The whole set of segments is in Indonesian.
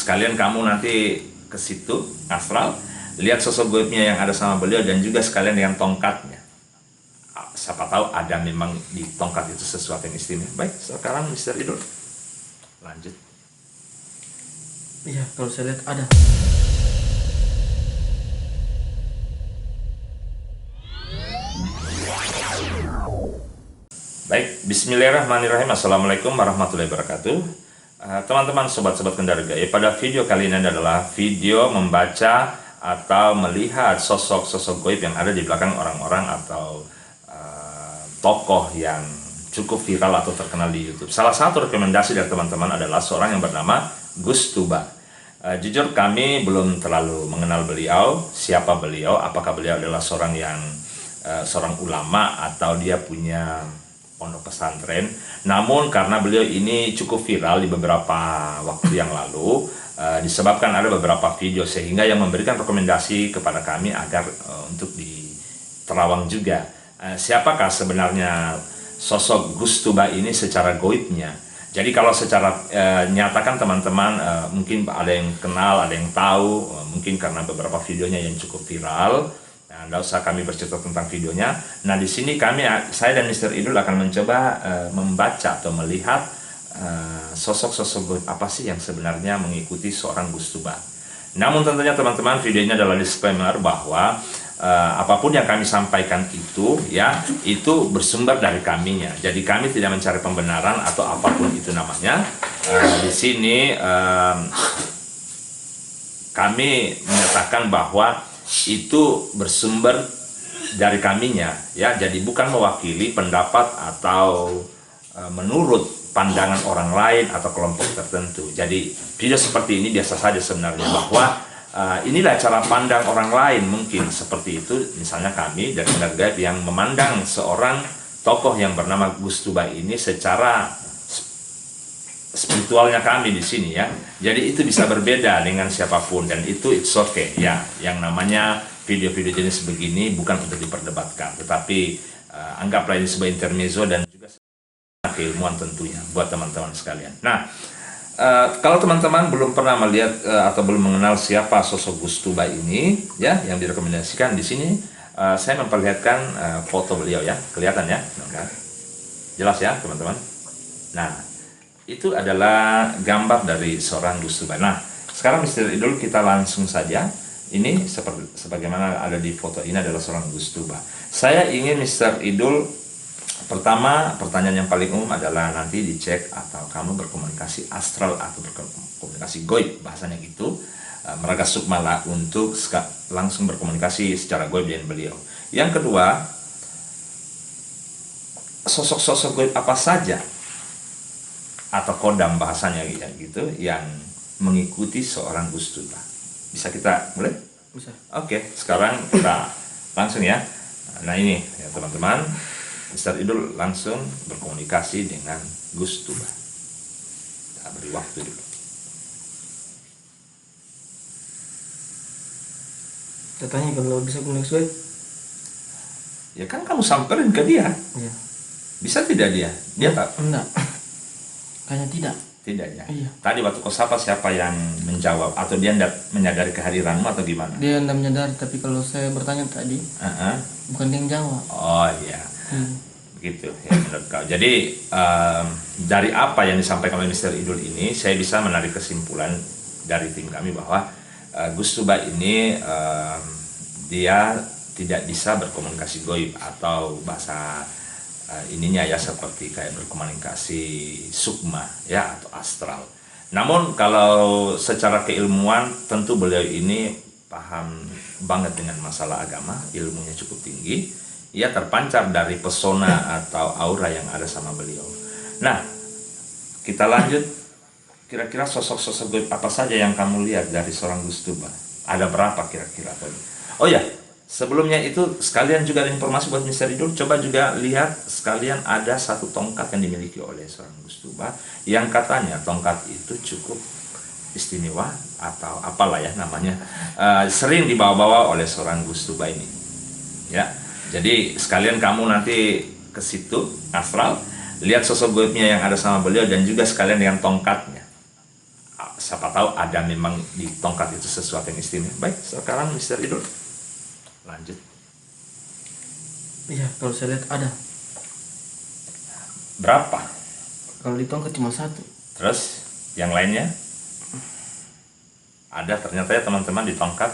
sekalian kamu nanti ke situ astral, lihat sosok goibnya yang ada sama beliau dan juga sekalian dengan tongkatnya. Siapa tahu ada memang di tongkat itu sesuatu yang istimewa. Baik, sekarang Mr. Idul lanjut. Iya, kalau saya lihat ada. Baik, bismillahirrahmanirrahim. Assalamualaikum warahmatullahi wabarakatuh. Teman-teman, sobat-sobat Kendara Gaib, pada video kali ini adalah video membaca atau melihat sosok-sosok goib yang ada di belakang orang-orang atau tokoh yang cukup viral atau terkenal di YouTube. Salah satu rekomendasi dari teman-teman adalah seorang yang bernama Gus Tuba. Jujur kami belum terlalu mengenal beliau, siapa beliau, apakah beliau adalah seorang ulama atau dia punya pondok pesantren. Namun karena beliau ini cukup viral di beberapa waktu yang lalu, disebabkan ada beberapa video sehingga yang memberikan rekomendasi kepada kami agar untuk diterawang juga. Siapakah sebenarnya sosok Gus Tuba ini secara goibnya? Jadi kalau secara nyatakan teman-teman mungkin ada yang kenal, ada yang tahu, mungkin karena beberapa videonya yang cukup viral. Nah, tidak usah kami bercerita tentang videonya. Nah, di sini saya dan Mr. Idul akan mencoba membaca atau melihat sosok-sosok goib apa sih yang sebenarnya mengikuti seorang Gus Tuba. Namun tentunya teman-teman, video ini adalah disclaimer bahwa apapun yang kami sampaikan itu bersumber dari kaminya. Jadi kami tidak mencari pembenaran atau apapun itu namanya. Di sini kami menyatakan bahwa itu bersumber dari kaminya, ya. Jadi bukan mewakili pendapat atau menurut pandangan orang lain atau kelompok tertentu. Jadi video seperti ini biasa saja sebenarnya, bahwa inilah cara pandang orang lain mungkin seperti itu. Misalnya kami dari Kendara Gaib yang memandang seorang tokoh yang bernama Gus Tuba ini secara spiritualnya kami di sini, ya. Jadi itu bisa berbeda dengan siapapun dan itu it's okay, ya. Yang namanya video-video jenis begini bukan untuk diperdebatkan, tetapi anggaplah ini sebagai intermezzo dan juga keilmuan tentunya buat teman-teman sekalian. Nah, kalau teman-teman belum pernah melihat atau belum mengenal siapa sosok Gus Tuba ini, ya, yang direkomendasikan di sini, saya memperlihatkan foto beliau, ya. Kelihatan, ya? Jelas, ya, teman-teman? Nah, itu adalah gambar dari seorang Gus Tuba. Nah, sekarang Mr. Idul kita langsung saja. Ini sebagaimana ada di foto ini adalah seorang Gus Tuba. Saya ingin Mr. Idul, pertama, pertanyaan yang paling umum adalah nanti dicek atau kamu berkomunikasi astral atau berkomunikasi goib, bahasanya gitu. Meraga sukmala untuk langsung berkomunikasi secara goib dengan beliau. Yang kedua, sosok-sosok goib apa saja atau kodam bahasanya gitu yang mengikuti seorang Gus Tuba. Bisa kita mulai? Bisa. Oke, sekarang kita langsung, ya. Nah, ini, ya, teman-teman, Mr. Idul langsung berkomunikasi dengan Gus Tuba. Kita beri waktu dulu. Katanya kalau bisa komunikasi baik. Ya kan kamu samperin ke dia. Iya. Bisa tidak dia? Dia tak? Enggak. Kayaknya tidak. Tidak, ya. Iya. Tadi waktu kau sapa siapa yang menjawab, atau dia tidak menyadari kehadiranmu atau gimana? Dia tidak menyadari, tapi kalau saya bertanya tadi, bukan dia yang jawab. Oh iya, begitu, ya, menurut kau. Jadi dari apa yang disampaikan oleh Mr. Idul ini, saya bisa menarik kesimpulan dari tim kami bahwa Gus Tuba ini dia tidak bisa berkomunikasi goib atau bahasa ininya, ya, seperti kayak berkomunikasi sukma, ya, atau astral. Namun kalau secara keilmuan tentu beliau ini paham banget dengan masalah agama, ilmunya cukup tinggi, ya, terpancar dari pesona atau aura yang ada sama beliau. Nah, kita lanjut. Kira-kira sosok-sosok goib apa saja yang kamu lihat dari seorang Gus Tuba? Ada berapa kira-kira? Oh ya, sebelumnya itu sekalian juga ada informasi buat Mr. Idul. Coba juga lihat sekalian, ada satu tongkat yang dimiliki oleh seorang Gus Tuba yang katanya tongkat itu cukup istimewa atau apalah, ya, namanya, sering dibawa-bawa oleh seorang Gus Tuba ini, ya. Jadi sekalian kamu nanti ke situ astral, lihat sosok goibnya yang ada sama beliau dan juga sekalian dengan tongkatnya. siapa tahu ada memang di tongkat itu sesuatu yang istimewa. Baik, sekarang Mister Idul lanjut. Iya, kalau saya lihat ada. Berapa? Kalau di tongkat cuma satu. Terus yang lainnya? Ada ternyata ya teman-teman di tongkat.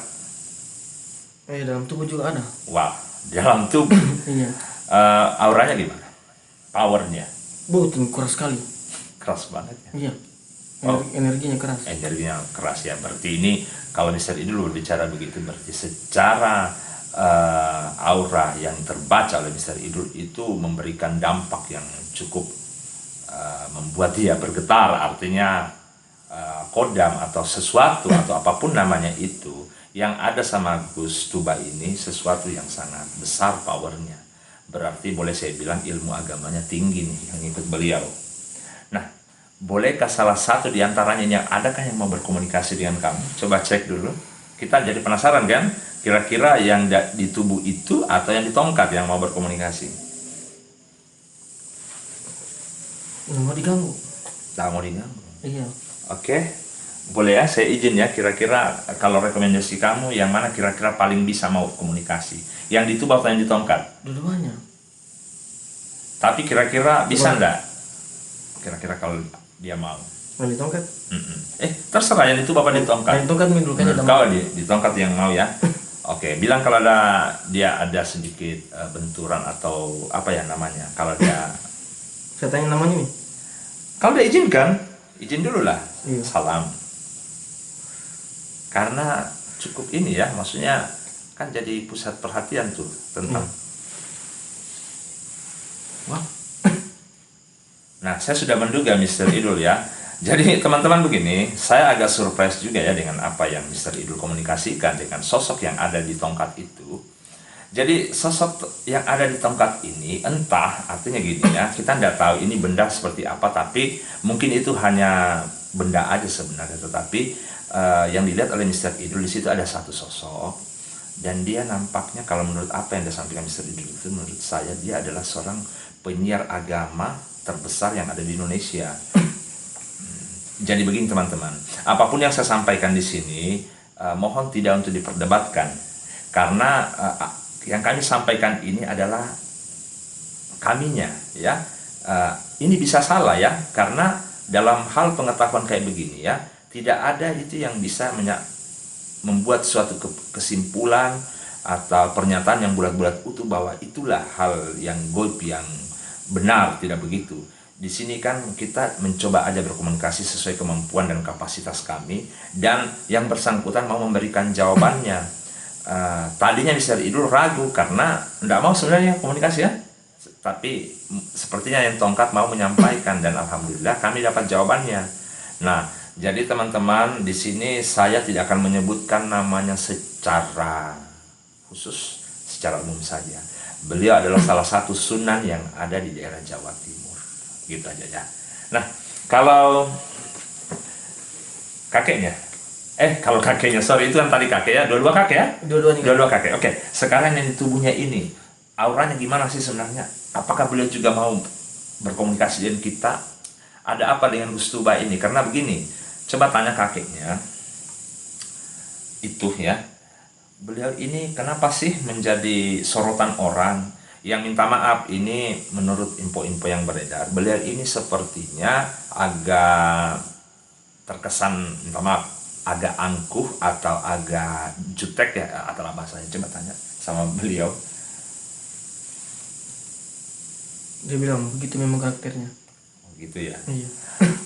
Dalam tubuh juga ada. Wah, dalam tubuh. Iya. Auranya gimana? Powernya? Tinggi keras sekali. Keras banget ya? Iya. Oh. Energinya keras. Energinya keras ya. Berarti ini kalau Mister Idul berbicara begitu, berarti secara aura yang terbaca oleh Mister Idul itu memberikan dampak yang cukup membuat dia bergetar. Artinya kodam atau sesuatu atau apapun namanya itu yang ada sama Gus Tuba ini sesuatu yang sangat besar powernya. Berarti boleh saya bilang ilmu agamanya tinggi nih yang ikut beliau. Nah, bolehkah salah satu di antaranya yang adakah yang mau berkomunikasi dengan kamu? Coba cek dulu. Kita jadi penasaran kan? Kira-kira yang di tubuh itu atau yang di tongkat yang mau berkomunikasi? Nggak mau diganggu. Tak mau diganggu. Iya. Oke, boleh ya, saya izin ya. Kira-kira kalau rekomendasi kamu yang mana kira-kira paling bisa mau komunikasi? Yang di tubuh atau yang di tongkat? Dua-duanya. Tapi kira-kira bisa enggak? Kira-kira kalau dia mau. Yang di tongkat? Terserah yang itu bapak di tongkat. Yang di tongkat dulu kan ada. Kau di tongkat yang mau ya. Oke, bilang kalau dia ada sedikit benturan atau apa ya namanya. Kalau dia Saya tanya namanya nih. kalau dia izinkan, izin dulu lah. Iya. Salam. Karena cukup ini ya, maksudnya kan jadi pusat perhatian tuh tentang. Wah. Nah, saya sudah menduga Mister Idul ya. Jadi teman-teman begini, saya agak surprise juga ya dengan apa yang Mister Idul komunikasikan dengan sosok yang ada di tongkat itu. Jadi sosok yang ada di tongkat ini entah artinya gini ya, kita tidak tahu ini benda seperti apa, tapi mungkin itu hanya benda aja sebenarnya, tetapi yang dilihat oleh Mister Idul di situ ada satu sosok dan dia nampaknya kalau menurut apa yang disampaikan Mister Idul itu menurut saya dia adalah seorang penyiar agama terbesar yang ada di Indonesia. Jadi begini teman-teman, apapun yang saya sampaikan di sini mohon tidak untuk diperdebatkan karena yang kami sampaikan ini adalah kaminya ya. Ini bisa salah ya karena dalam hal pengetahuan kayak begini ya tidak ada itu yang bisa membuat suatu kesimpulan atau pernyataan yang bulat-bulat utuh bahwa itulah hal yang gaib yang benar, tidak begitu. Di sini kan kita mencoba aja berkomunikasi sesuai kemampuan dan kapasitas kami dan yang bersangkutan mau memberikan jawabannya. Tadinya Mister Idul ragu karena tidak mau sebenarnya komunikasi ya, tapi sepertinya yang tongkat mau menyampaikan dan alhamdulillah kami dapat jawabannya. Nah, jadi teman-teman di sini saya tidak akan menyebutkan namanya secara khusus, secara umum saja. Beliau adalah salah satu sunan yang ada di daerah Jawa Timur, gitu aja ya. Nah, kalau kakeknya. Kalau kakeknya, sorry itu yang tadi kakek ya, dua-dua kakek ya? Dua-dua kakek, oke. Sekarang yang di tubuhnya ini, auranya gimana sih sebenarnya? Apakah beliau juga mau berkomunikasi dengan kita? Ada apa dengan Gus Tuba ini? Karena begini, coba tanya kakeknya, itu ya, beliau ini kenapa sih menjadi sorotan orang? Yang minta maaf ini menurut info-info yang beredar, beliau ini sepertinya agak terkesan, minta maaf, agak angkuh atau agak jutek ya atau bahasanya. Coba tanya sama beliau. Dia bilang begitu memang karakternya. Gitu ya. Iya.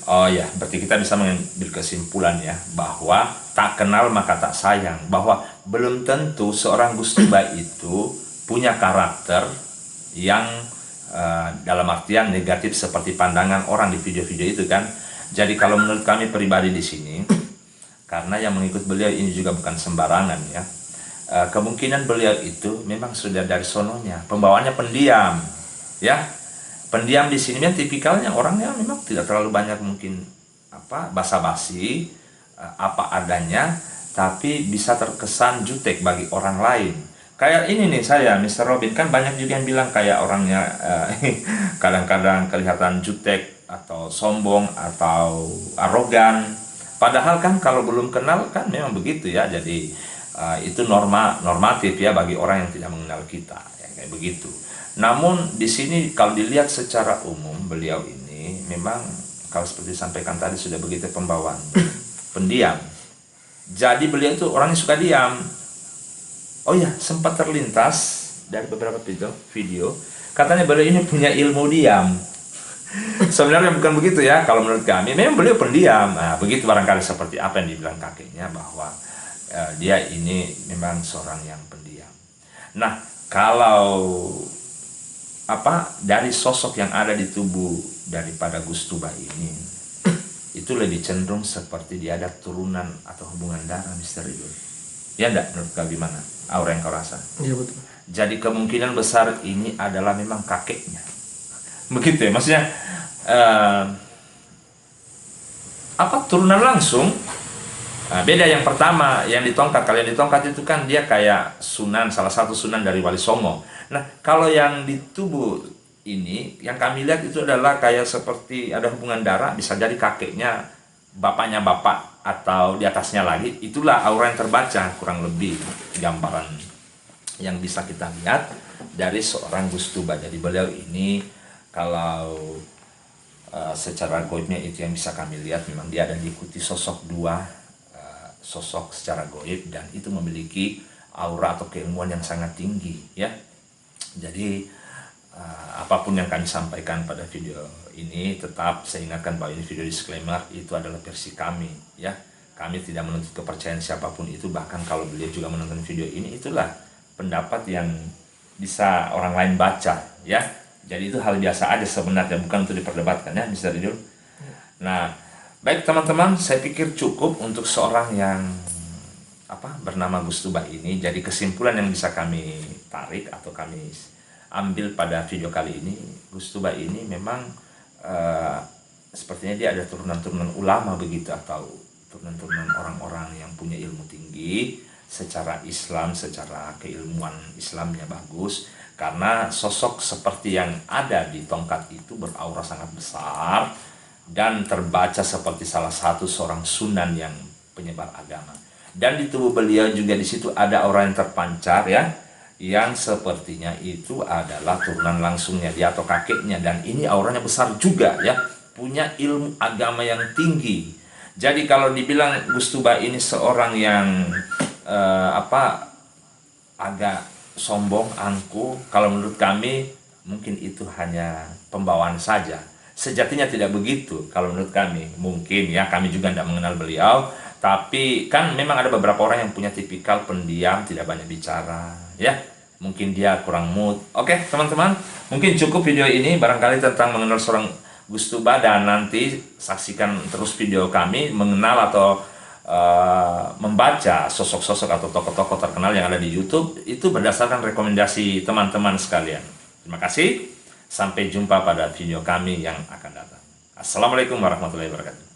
Oh ya, berarti kita bisa mengambil kesimpulan ya bahwa tak kenal maka tak sayang, bahwa belum tentu seorang Gus Tuba itu punya karakter yang dalam artian negatif seperti pandangan orang di video-video itu kan. Jadi kalau menurut kami pribadi di sini, karena yang mengikut beliau ini juga bukan sembarangan ya. Kemungkinan beliau itu memang sudah dari sononya, pembawaannya pendiam, ya. Pendiam di sini memang tipikalnya orangnya memang tidak terlalu banyak mungkin basa-basi, apa adanya, tapi bisa terkesan jutek bagi orang lain. Kayak ini nih saya, Mr. Robin kan banyak juga yang bilang kayak orangnya kadang-kadang kelihatan jutek atau sombong atau arogan. Padahal kan kalau belum kenal kan memang begitu ya. Jadi itu normatif ya bagi orang yang tidak mengenal kita ya, kayak begitu. Namun di sini kalau dilihat secara umum beliau ini memang kalau seperti disampaikan tadi sudah begitu pembawaan pendiam. Jadi beliau itu orangnya suka diam. Oh ya, sempat terlintas dari beberapa video katanya beliau ini punya ilmu diam. Sebenarnya bukan begitu ya, kalau menurut kami memang beliau pendiam. Nah, begitu barangkali seperti apa yang dibilang kakeknya bahwa dia ini memang seorang yang pendiam. Nah, kalau dari sosok yang ada di tubuh daripada Gus Tuba ini, itu lebih cenderung seperti dia ada turunan atau hubungan darah misteri dulu. Ya enggak, menurut kau gimana? Aura yang kau rasa? Iya betul. Jadi kemungkinan besar ini adalah memang kakeknya. Begitu ya, maksudnya turunan langsung. Nah, beda yang pertama yang ditongkat. Kalau yang ditongkat itu kan dia kayak sunan, salah satu sunan dari Wali Songo. Nah, kalau yang di tubuh ini yang kami lihat itu adalah kayak seperti ada hubungan darah, bisa jadi kakeknya, bapaknya bapak, atau di atasnya lagi. Itulah aura yang terbaca, kurang lebih gambaran yang bisa kita lihat dari seorang Gus Tuba. Jadi beliau ini kalau secara goibnya itu yang bisa kami lihat, memang dia ada diikuti sosok dua sosok secara goib, dan itu memiliki aura atau keilmuan yang sangat tinggi ya. Jadi apapun yang kami sampaikan pada video ini, tetap saya ingatkan bahwa ini video disclaimer, itu adalah versi kami ya. Kami tidak menuntut kepercayaan siapapun itu, bahkan kalau beliau juga menonton video ini, itulah pendapat yang bisa orang lain baca ya. Jadi itu hal biasa aja sebenarnya, bukan untuk diperdebatkan ya, Mr. Ridul. Nah, baik teman-teman, saya pikir cukup untuk seorang yang bernama Gus Tuba ini. Jadi kesimpulan yang bisa kami tarik atau kami ambil pada video kali ini, Gus Tuba ini memang sepertinya dia ada turunan-turunan ulama begitu, atau turunan-turunan orang-orang yang punya ilmu tinggi secara Islam, secara keilmuan Islamnya bagus. Karena sosok seperti yang ada di tongkat itu beraura sangat besar dan terbaca seperti salah satu seorang sunan yang penyebar agama. Dan di tubuh beliau juga di situ ada aura yang terpancar ya, yang sepertinya itu adalah turunan langsungnya dia atau kakeknya, dan ini auranya besar juga ya, punya ilmu agama yang tinggi. Jadi kalau dibilang Gus Tuba ini seorang yang agak sombong, angkuh, kalau menurut kami mungkin itu hanya pembawaan saja. Sejatinya tidak begitu kalau menurut kami. Mungkin ya, kami juga tidak mengenal beliau, tapi kan memang ada beberapa orang yang punya tipikal pendiam, tidak banyak bicara ya. Mungkin dia kurang mood. Oke teman-teman, mungkin cukup video ini barangkali tentang mengenal seorang Gus Tuba, dan nanti saksikan terus video kami mengenal atau membaca sosok-sosok atau tokoh-tokoh terkenal yang ada di YouTube, itu berdasarkan rekomendasi teman-teman sekalian. Terima kasih, sampai jumpa pada video kami yang akan datang. Assalamualaikum warahmatullahi wabarakatuh.